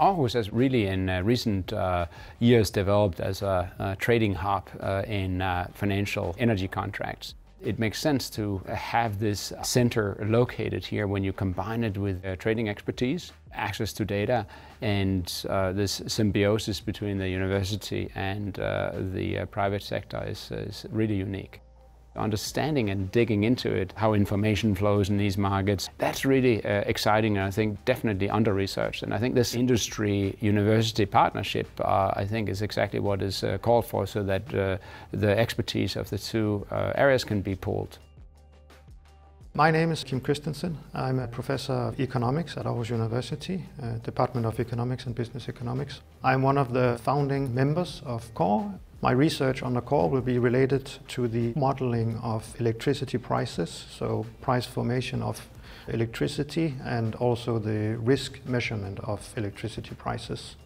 Aarhus has really in recent years developed as a trading hub in financial energy contracts. It makes sense to have this center located here when you combine it with trading expertise, access to data, and this symbiosis between the university and the private sector is really unique. Understanding and digging into it, how information flows in these markets, that's really exciting and I think definitely under-researched. And I think this industry-university partnership, I think, is exactly what is called for, so that the expertise of the two areas can be pooled. My name is Kim Christensen. I'm a professor of economics at Aarhus University, Department of Economics and Business Economics. I'm one of the founding members of CoRE. My research on the CoRE will be related to the modeling of electricity prices, so price formation of electricity and also the risk measurement of electricity prices.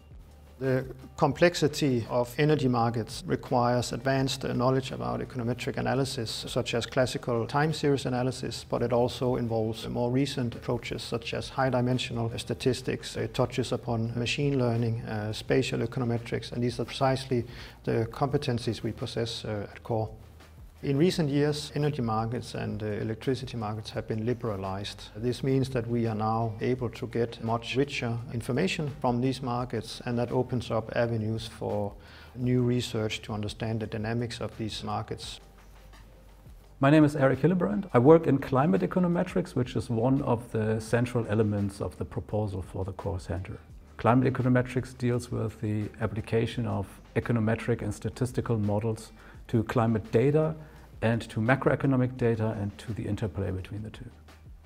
The complexity of energy markets requires advanced knowledge about econometric analysis, such as classical time series analysis, but it also involves more recent approaches such as high-dimensional statistics. It touches upon machine learning, spatial econometrics, and these are precisely the competencies we possess at CoRE. In recent years, energy markets and electricity markets have been liberalized. This means that we are now able to get much richer information from these markets, and that opens up avenues for new research to understand the dynamics of these markets. My name is Eric Hillebrand. I work in climate econometrics, which is one of the central elements of the proposal for the CoRE Center. Climate econometrics deals with the application of econometric and statistical models to climate data and to macroeconomic data and to the interplay between the two.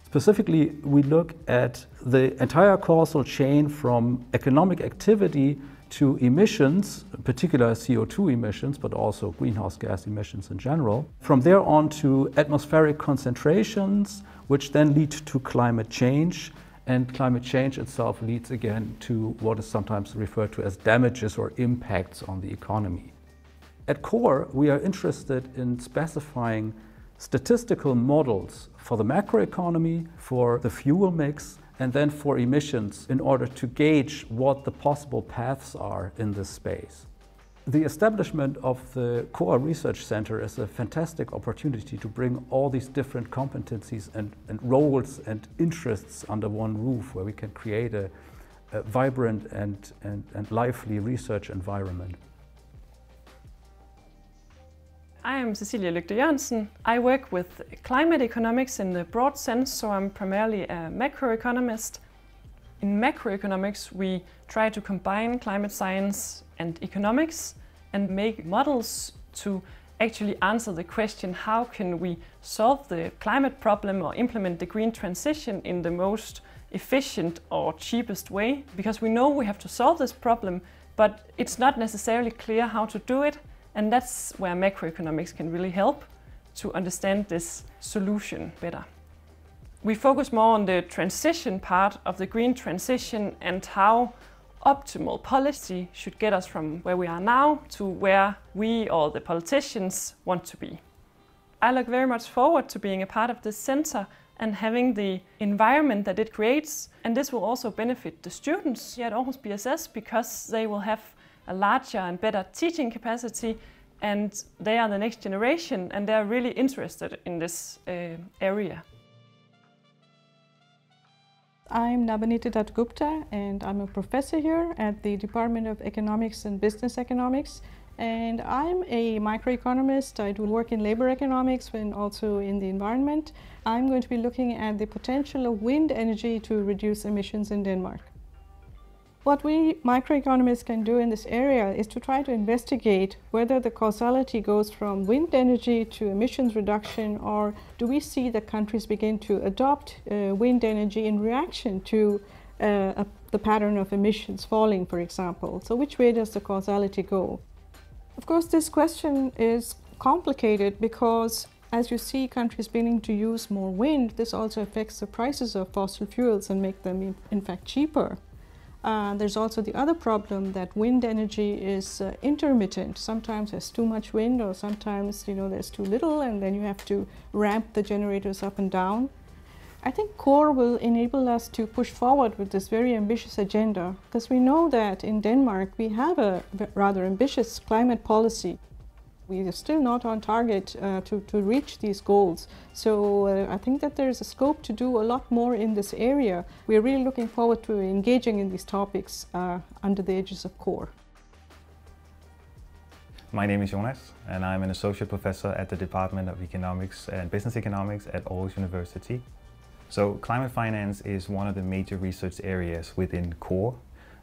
Specifically, we look at the entire causal chain from economic activity to emissions, in particular CO2 emissions, but also greenhouse gas emissions in general. From there on to atmospheric concentrations, which then lead to climate change, and climate change itself leads again to what is sometimes referred to as damages or impacts on the economy. At CoRE, we are interested in specifying statistical models for the macroeconomy, for the fuel mix, and then for emissions in order to gauge what the possible paths are in this space. The establishment of the CoRE Research Center is a fantastic opportunity to bring all these different competencies and roles and interests under one roof, where we can create a vibrant and lively research environment. I am Cecilie Lygte Jørgensen. I work with climate economics in the broad sense, so I'm primarily a macroeconomist. In macroeconomics, we try to combine climate science and economics and make models to actually answer the question, how can we solve the climate problem or implement the green transition in the most efficient or cheapest way? Because we know we have to solve this problem, but it's not necessarily clear how to do it. And that's where macroeconomics can really help to understand this solution better. We focus more on the transition part of the green transition and how optimal policy should get us from where we are now to where we or the politicians want to be. I look very much forward to being a part of this center and having the environment that it creates. And this will also benefit the students here at Aarhus BSS, because they will have a larger and better teaching capacity, and they are the next generation and they're really interested in this area. I'm Nabanita Dutt Gupta and I'm a professor here at the Department of Economics and Business Economics, and I'm a microeconomist. I do work in labor economics and also in the environment. I'm going to be looking at the potential of wind energy to reduce emissions in Denmark. What we microeconomists can do in this area is to try to investigate whether the causality goes from wind energy to emissions reduction, or do we see that countries begin to adopt wind energy in reaction to the pattern of emissions falling, for example. So which way does the causality go? Of course, this question is complicated because as you see countries beginning to use more wind, this also affects the prices of fossil fuels and make them in fact cheaper. There's also the other problem that wind energy is intermittent. Sometimes there's too much wind, or sometimes there's too little, and then you have to ramp the generators up and down. I think CoRE will enable us to push forward with this very ambitious agenda, because we know that in Denmark we have a rather ambitious climate policy. We are still not on target to reach these goals. So I think that there is a scope to do a lot more in this area. We are really looking forward to engaging in these topics under the aegis of CoRE. My name is Jonas, and I'm an associate professor at the Department of Economics and Business Economics at Aarhus University. So climate finance is one of the major research areas within CoRE.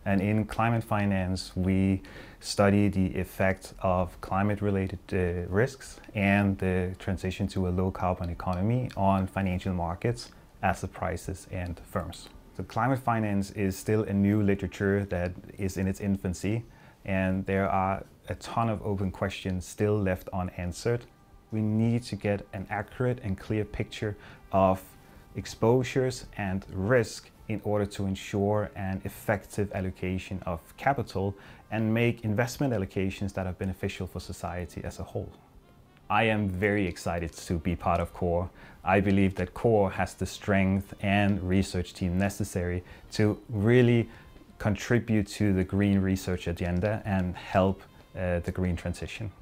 And in climate finance, we study the effect of climate-related risks and the transition to a low-carbon economy on financial markets, asset prices, and firms. So climate finance is still a new literature that is in its infancy, and there are a ton of open questions still left unanswered. We need to get an accurate and clear picture of exposures and risk in order to ensure an effective allocation of capital and make investment allocations that are beneficial for society as a whole. I am very excited to be part of CoRE. I believe that CoRE has the strength and research team necessary to really contribute to the green research agenda and help the green transition.